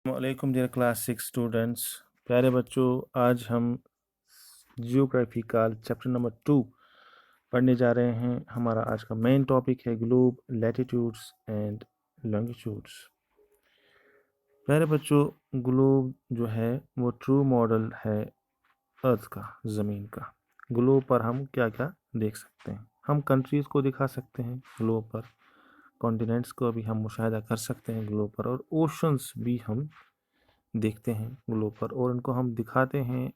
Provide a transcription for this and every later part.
वालेकुम dear class 6 students. प्यारे बच्चों, आज हम जियोग्राफी का चैप्टर नंबर 2 पढ़ने जा रहे हैं। हमारा आज का मेन टॉपिक है ग्लोब, लैटिट्यूड्स एंड लॉन्गिट्यूड्स। प्यारे बच्चों, ग्लोब जो है वो ट्रू मॉडल है अर्थ का, ज़मीन का। ग्लोब पर हम क्या क्या देख सकते हैं? हम कंट्रीज़ को दिखा सकते हैं ग्लोब पर, कॉन्टिनेंट्स को भी हम मुशाहिदा कर सकते हैं ग्लोब पर, और ओशंस भी हम देखते हैं ग्लोब पर, और उनको हम दिखाते हैं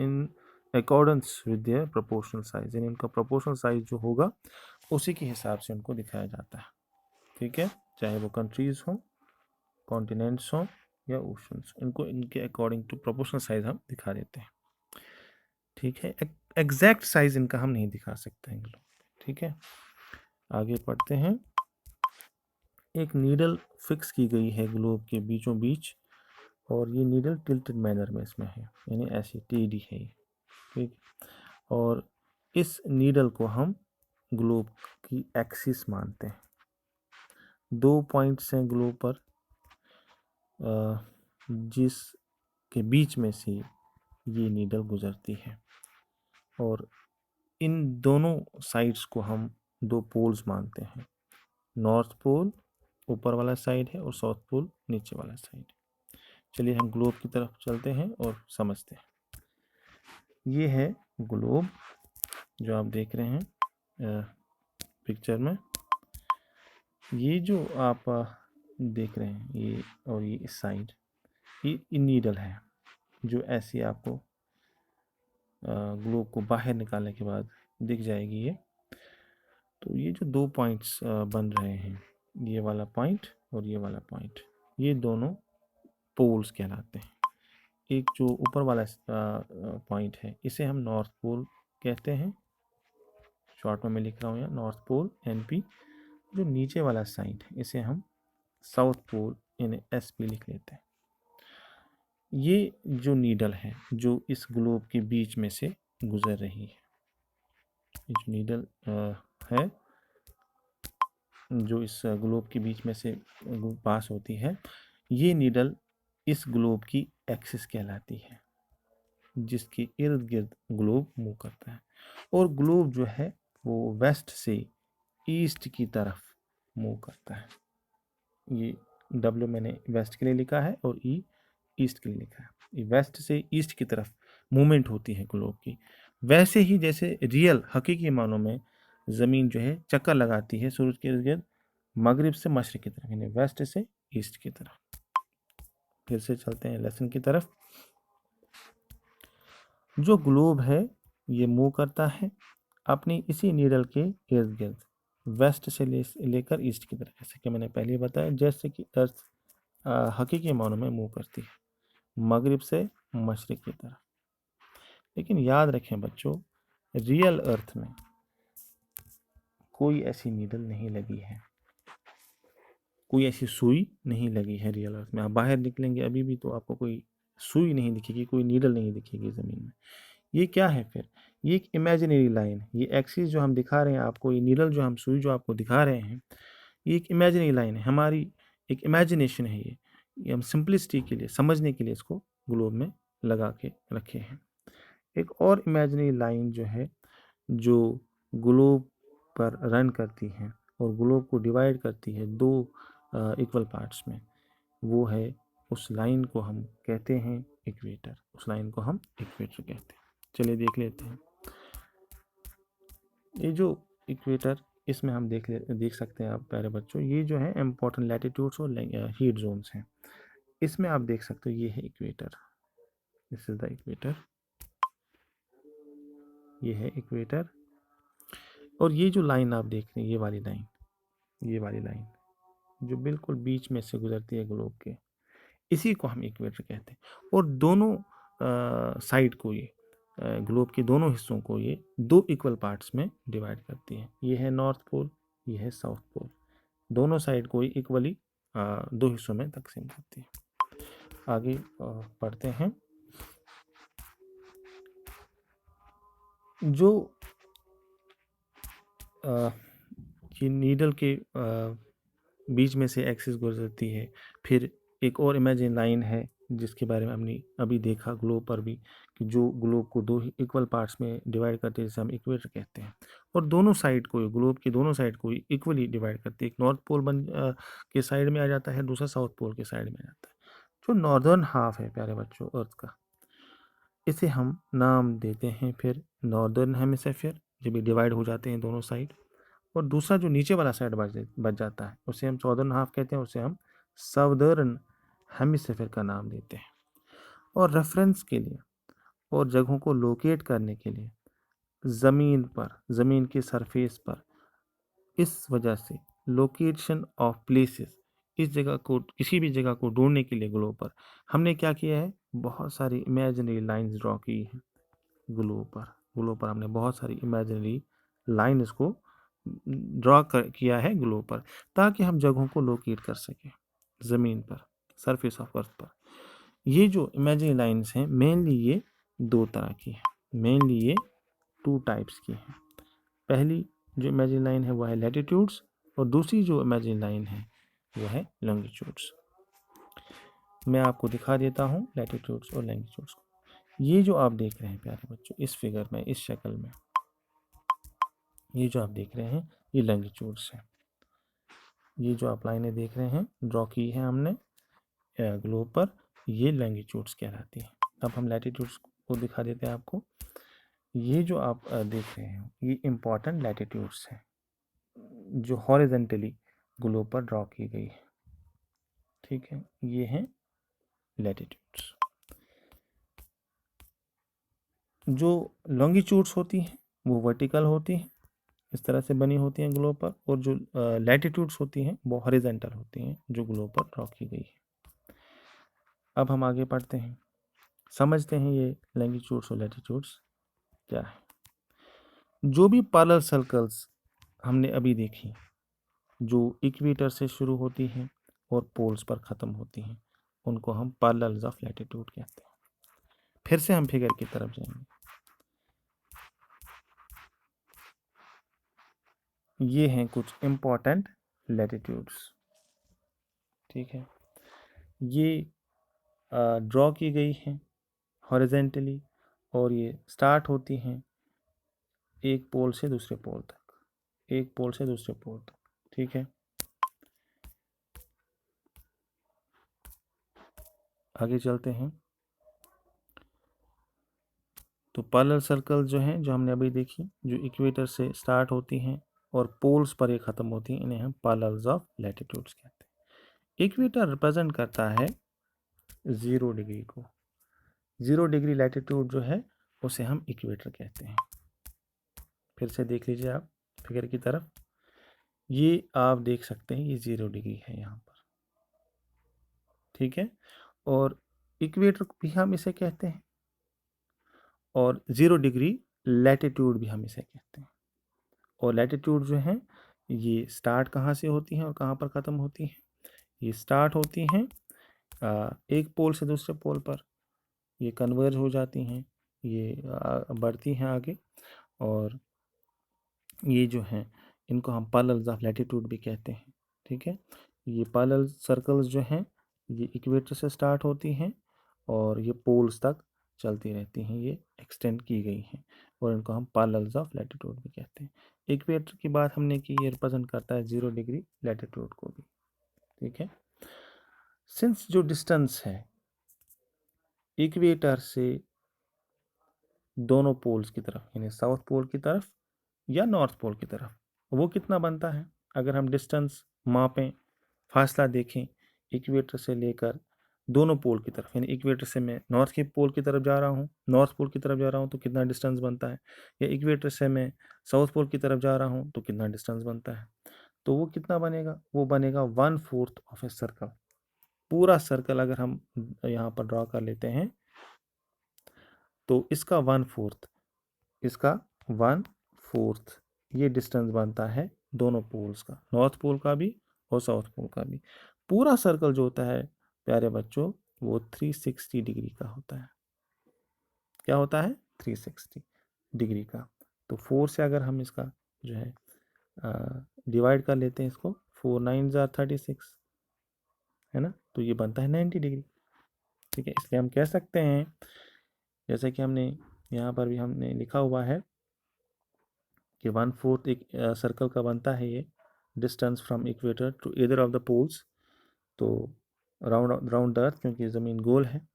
in accordance with their proportional size. यानी इनका प्रोपोर्शनल साइज जो होगा उसी के हिसाब से उनको दिखाया जाता है। ठीक है, चाहे वो कंट्रीज हों, कॉन्टिनेंट्स हों या ओशंस, इनको इनके अकॉर्डिंग टू प्रोपोर्शनल साइज हम दिखा देते हैं। ठीक है, एग्जैक्ट साइज इनका हम नहीं दिखा सकते हैं ग्लोब। ठीक है, आगे पढ़ते हैं। एक नीडल फिक्स की गई है ग्लोब के बीचों बीच, और ये नीडल टिल्टेड मैनर में इसमें है, यानी ऐसी टेढ़ी है ये। ठीक, और इस नीडल को हम ग्लोब की एक्सिस मानते हैं। 2 पॉइंट्स हैं ग्लोब पर, जिसके बीच में से ये नीडल गुजरती है, और इन दोनों साइड्स को हम 2 पोल्स मानते हैं। नॉर्थ पोल ऊपर वाला साइड है और साउथ पोल नीचे वाला साइड। चलिए हम ग्लोब की तरफ चलते हैं और समझते हैं। ये है ग्लोब जो आप देख रहे हैं पिक्चर में। ये जो आप देख रहे हैं, ये और ये इस साइड, ये नीडल है जो ऐसी आपको ग्लोब को बाहर निकालने के बाद दिख जाएगी ये। तो ये जो 2 पॉइंट्स बन रहे हैं, ये वाला पॉइंट और ये वाला पॉइंट, ये दोनों पोल्स कहलाते हैं। एक जो ऊपर वाला पॉइंट है, इसे हम नॉर्थ पोल कहते हैं, शॉर्ट में मैं लिख रहा हूँ यहाँ नॉर्थ पोल NP। जो नीचे वाला साइड है, इसे हम साउथ पोल यानी SP लिख लेते हैं। ये जो नीडल है जो इस ग्लोब के बीच में से गुजर रही है, ये जो नीडल है जो इस ग्लोब के बीच में से पास होती है, ये नीडल इस ग्लोब की एक्सिस कहलाती है, जिसके इर्द गिर्द ग्लोब मूव करता है। और ग्लोब जो है वो वेस्ट से ईस्ट की तरफ मूव करता है। ये W मैंने वेस्ट के लिए लिखा है और E ईस्ट के लिए लिखा है। ये वेस्ट से ईस्ट की तरफ मूवमेंट होती है ग्लोब की। वैसे ही जैसे रियल हकीकी मानों में ज़मीन जो है चक्कर लगाती है सूरज के इर्द गिर्द, मगरिब से मशरिक की तरफ, यानी वेस्ट से ईस्ट की तरफ। फिर से चलते हैं लेसन की तरफ। जो ग्लोब है ये मूव करता है अपनी इसी नीडल के इर्द गिर्द, वेस्ट से लेकर ईस्ट की तरफ, जैसे कि मैंने पहले बताया, जैसे कि अर्थ हकीकी मानों में मूव करती है मगरिब से मशरिक की तरफ। लेकिन याद रखें बच्चों, रियल अर्थ में कोई ऐसी नीडल नहीं लगी है, कोई ऐसी सुई नहीं लगी है रियल अर्थ में। आप बाहर निकलेंगे अभी भी तो आपको कोई सुई नहीं दिखेगी, कोई नीडल नहीं दिखेगी ज़मीन में। ये क्या है फिर? ये एक इमेजिनरी लाइन, ये एक्सिस जो हम दिखा रहे हैं आपको, ये नीडल जो हम सुई जो आपको दिखा रहे हैं, ये एक इमेजिनरी लाइन है, हमारी एक इमेजिनेशन है। ये हम सिंपलिसिटी के लिए, समझने के लिए इसको ग्लोब में लगा के रखे हैं। एक और इमेजिनरी लाइन जो है, जो ग्लोब पर रन करती है और ग्लोब को डिवाइड करती है 2 इक्वल पार्ट्स में, वो है, उस लाइन को हम कहते हैं इक्वेटर। उस लाइन को हम इक्वेटर कहते हैं। चलिए देख लेते हैं। ये जो इक्वेटर, इसमें हम देख सकते हैं आप प्यारे बच्चों, ये जो है इम्पोर्टेंट लैटिट्यूड्स और हीट जोन्स हैं। इसमें आप देख सकते हो ये है equator, this is the equator, ये है इक्वेटर। और ये जो लाइन आप देख रहे हैं, ये वाली लाइन, ये वाली लाइन जो बिल्कुल बीच में से गुजरती है ग्लोब के, इसी को हम इक्वेटर कहते हैं। और दोनों साइड को, ये ग्लोब के दोनों हिस्सों को ये 2 इक्वल पार्ट्स में डिवाइड करती है। ये है नॉर्थ पोल, ये है साउथ पोल। दोनों साइड को ये इक्वली 2 हिस्सों में तकसीम करती है। आगे पढ़ते हैं। जो ये नीडल के बीच में से एक्सिस गुजरती है, फिर एक और इमेजिन लाइन है जिसके बारे में हमने अभी देखा ग्लोब पर भी, कि जो ग्लोब को दो इक्वल पार्ट्स में डिवाइड करते हैं, जिसे हम इक्वेटर कहते हैं, और दोनों साइड को, ग्लोब की दोनों साइड को इक्वली डिवाइड करते हैं। एक नॉर्थ पोल के साइड में आ जाता है, दूसरा साउथ पोल के साइड में आ जाता है। जो नॉर्दर्न हाफ है प्यारे बच्चों अर्थ का, इसे हम नाम देते हैं फिर नॉर्दर्न हेमिस्फीयर, जब ये डिवाइड हो जाते हैं दोनों साइड। और दूसरा जो नीचे वाला साइड बच जाता है, उसे हम सॉर्दर्न हाफ कहते हैं, उसे हम साउदर्न हेमिस्फीयर का नाम देते हैं। और रेफरेंस के लिए और जगहों को लोकेट करने के लिए ज़मीन पर, ज़मीन की सरफेस पर, इस वजह से लोकेशन ऑफ प्लेसेस, इस जगह को, किसी भी जगह को ढूंढने के लिए ग्लोब पर हमने क्या किया है, बहुत सारी इमेजिनरी लाइंस ड्रॉ की है। ग्लोब पर हमने बहुत सारी इमेजिनरी लाइंस को ड्रॉ किया है ग्लोब पर, ताकि हम जगहों को लोकेट कर सकें ज़मीन पर, सरफेस ऑफ अर्थ पर। ये जो इमेजिनरी लाइंस हैं मेनली ये दो तरह की हैं, मेनली ये 2 टाइप्स की हैं। पहली जो इमेजिनरी लाइन है वो है लैटिट्यूड्स, और दूसरी जो इमेजिनरी लाइन है वो है लॉन्गिट्यूड्स। मैं आपको दिखा देता हूँ लैटिट्यूड्स और लॉन्गिट्यूड्स को। ये जो आप देख रहे हैं प्यारे बच्चों, इस फिगर में, इस शक्ल में, ये जो आप देख रहे हैं ये लॉन्गिट्यूड्स हैं। ये जो आप लाइनें देख रहे हैं ड्रॉ की है हमने ग्लोब पर, ये लॉन्गिट्यूड्स कहलाती हैं। अब हम लैटिट्यूड्स को दिखा देते हैं आपको। ये जो आप देख रहे हैं ये इम्पॉर्टेंट लैटिट्यूड्स हैं जो हॉरिजेंटली ग्लोब पर ड्रॉ की गई है। ठीक है, ये हैं लैटिट्यूड्स। जो लॉन्गिट्यूड्स होती हैं वो वर्टिकल होती हैं, इस तरह से बनी होती हैं ग्लोब पर, और जो लैटिट्यूड्स होती हैं वो हॉरिजेंटल होती हैं, जो ग्लोब पर ड्रॉ की गई है। अब हम आगे पढ़ते हैं, समझते हैं ये लॉन्गिट्यूड्स और लैटिट्यूड्स क्या है। जो भी पैरेलल सर्कल्स हमने अभी देखी, जो इक्वेटर से शुरू होती हैं और पोल्स पर ख़त्म होती हैं, उनको हम पैरेलल्स ऑफ लैटिट्यूड कहते हैं। फिर से हम फिगर की तरफ जाएंगे। ये हैं कुछ इम्पॉर्टेंट लैटिट्यूड्स। ठीक है, ये ड्रॉ की गई हैं हॉरिजेंटली, और ये स्टार्ट होती हैं एक पोल से दूसरे पोल तक, एक पोल से दूसरे पोल तक। ठीक है, आगे चलते हैं। तो पैरेलल सर्कल जो हैं, जो हमने अभी देखी, जो इक्वेटर से स्टार्ट होती हैं और पोल्स पर ये ख़त्म होती हैं, इन्हें हम पैरेलल्स ऑफ लैटिट्यूड्स कहते हैं। इक्वेटर रिप्रेजेंट करता है 0 डिग्री को। 0 डिग्री लैटिट्यूड जो है उसे हम इक्वेटर कहते हैं। फिर से देख लीजिए आप फिगर की तरफ, ये आप देख सकते हैं ये 0 डिग्री है यहाँ पर। ठीक है, और इक्वेटर भी हम इसे कहते हैं, और 0 डिग्री लैटिट्यूड भी हम इसे कहते हैं। और लैटिट्यूड जो है ये स्टार्ट कहाँ से होती हैं और कहाँ पर ख़त्म होती हैं। ये स्टार्ट होती हैं एक पोल से दूसरे पोल पर, ये कन्वर्ज हो जाती हैं, ये बढ़ती हैं आगे, और ये जो हैं इनको हम पैरेलल्स ऑफ लैटिट्यूड भी कहते हैं। ठीक है, ये पैरेलल सर्कल्स जो हैं ये इक्वेटर से स्टार्ट होती हैं और ये पोल्स तक चलती रहती हैं, ये एक्सटेंड की गई हैं, और इनको हम पैरेलल्स ऑफ लैटिट्यूड भी कहते हैं। इक्वेटर की बात हमने की, ये रिप्रेजेंट करता है 0 डिग्री लैटिट्यूड को भी। ठीक है, सिंस जो डिस्टेंस है इक्वेटर से दोनों पोल्स की तरफ, यानी साउथ पोल की तरफ या नॉर्थ पोल की तरफ, वो कितना बनता है, अगर हम डिस्टेंस मापें, फासला देखें इक्वेटर से लेकर दोनों पोल की तरफ, यानी इक्वेटर से मैं नॉर्थ के पोल की तरफ जा रहा हूँ, नॉर्थ पोल की तरफ जा रहा हूँ तो कितना डिस्टेंस बनता है, या इक्वेटर से मैं साउथ पोल की तरफ जा रहा हूँ तो कितना डिस्टेंस बनता है। तो वो कितना बनेगा, वो बनेगा 1/4 ऑफ ए सर्कल। पूरा सर्कल अगर हम यहाँ पर ड्रॉ कर लेते हैं तो इसका 1/4, इसका 1/4 ये डिस्टेंस बनता है दोनों पोल्स का, नॉर्थ पोल का भी और साउथ पोल का भी। पूरा सर्कल जो होता है प्यारे बच्चों वो 360 डिग्री का होता है। क्या होता है, 360 डिग्री का। तो 4 से अगर हम इसका जो है डिवाइड कर लेते हैं इसको, 4 9 ज़ा 36, है ना, तो ये बनता है 90 डिग्री। ठीक है, इसलिए हम कह सकते हैं, जैसे कि हमने यहाँ पर भी हमने लिखा हुआ है कि 1/4 एक सर्कल का बनता है ये distance from equator to either of the poles. तो राउंड अर्थ, क्योंकि ज़मीन गोल है,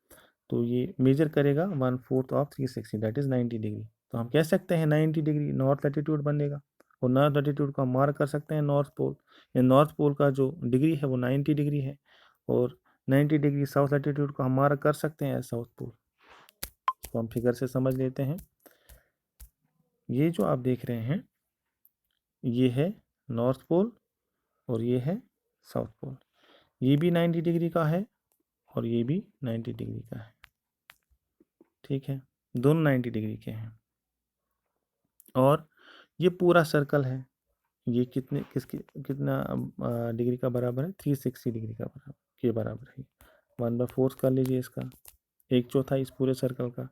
तो ये मेजर करेगा 1/4 ऑफ 360, दैट इज़ 90 डिग्री। तो हम कह सकते हैं 90 डिग्री नॉर्थ लैटिट्यूड बनेगा, और नॉर्थ लैटिट्यूड को हम मार्क कर सकते हैं नॉर्थ पोल। ये नॉर्थ पोल का जो डिग्री है वो 90 डिग्री है, और 90 डिग्री साउथ लैटिट्यूड को हम मार्क कर सकते हैं साउथ पोल। तो हम फिगर से समझ लेते हैं। ये जो आप देख रहे हैं ये है नॉर्थ पोल और ये है साउथ पोल। ये भी 90 डिग्री का है और ये भी 90 डिग्री का है। ठीक है, दोनों 90 डिग्री के हैं। और ये पूरा सर्कल है, ये कितना डिग्री का बराबर है, 360 डिग्री का बराबर है। 1/4 कर लीजिए इसका, 1/4 इस पूरे सर्कल का,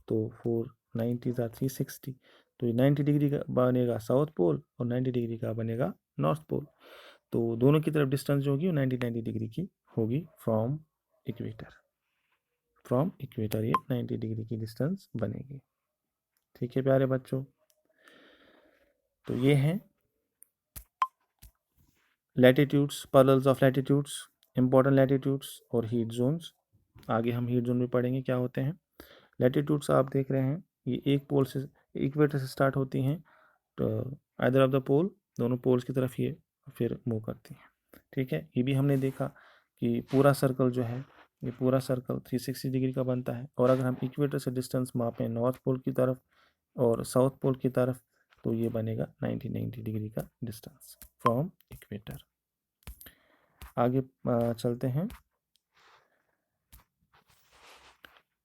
तो 490 ज़ा 360, तो ये 90 डिग्री का बनेगा साउथ पोल और 90 डिग्री का बनेगा नॉर्थ पोल। तो दोनों की तरफ डिस्टेंस जो होगी वो 90 डिग्री की होगी फ्रॉम इक्वेटर। ये 90 डिग्री की डिस्टेंस बनेगी। ठीक है प्यारे बच्चों, तो ये हैं latitudes, parallels of latitudes, important latitudes और हीट जोन्स। आगे हम हीट जोन भी पढ़ेंगे क्या होते हैं। लैटिट्यूड्स आप देख रहे हैं, ये एक पोल से, इक्वेटर से स्टार्ट होती हैं, तो आइदर ऑफ द पोल, दोनों पोल्स की तरफ ये फिर मूव करती हैं। ठीक है, ये भी हमने देखा कि पूरा सर्कल जो है, ये पूरा सर्कल 360 डिग्री का बनता है, और अगर हम इक्वेटर से डिस्टेंस मापें नॉर्थ पोल की तरफ और साउथ पोल की तरफ, तो ये बनेगा 90 डिग्री का डिस्टेंस फ्रॉम इक्वेटर। आगे चलते हैं।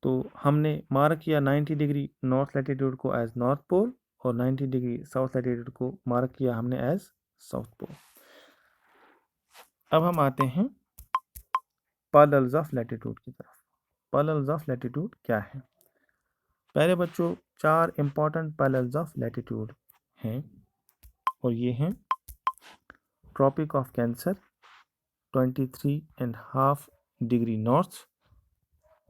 तो हमने मार्क किया 90 डिग्री नॉर्थ लैटिट्यूड को एज नॉर्थ पोल और 90 डिग्री साउथ लैटिट्यूड को मार्क किया हमने एज साउथ पोल। अब हम आते हैं पैरेलल्स ऑफ लैटिट्यूड की तरफ। पैरेलल्स ऑफ लैटिट्यूड क्या है? पहले बच्चों 4 इंपॉर्टेंट पैरेलल्स ऑफ लैटिट्यूड हैं, और ये हैं Tropic of Cancer 23.5 degree north.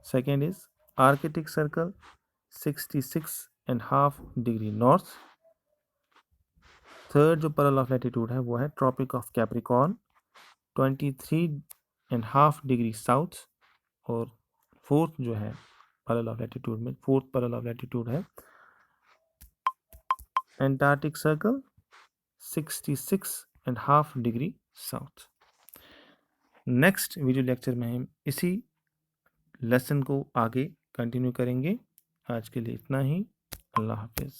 Second is Arctic Circle 66.5 degree north. Third जो पैरेलल ऑफ लैटिट्यूड है वो है Tropic of Capricorn 23.5 degree south. और फोर्थ जो है पैरेलल ऑफ लैटिट्यूड में, फोर्थ पैरेलल ऑफ लैटिट्यूड है Antarctic Circle 66.5 degree south. Next video lecture में हम इसी लेसन को आगे कंटिन्यू करेंगे। आज के लिए इतना ही। अल्लाह हाफिज़।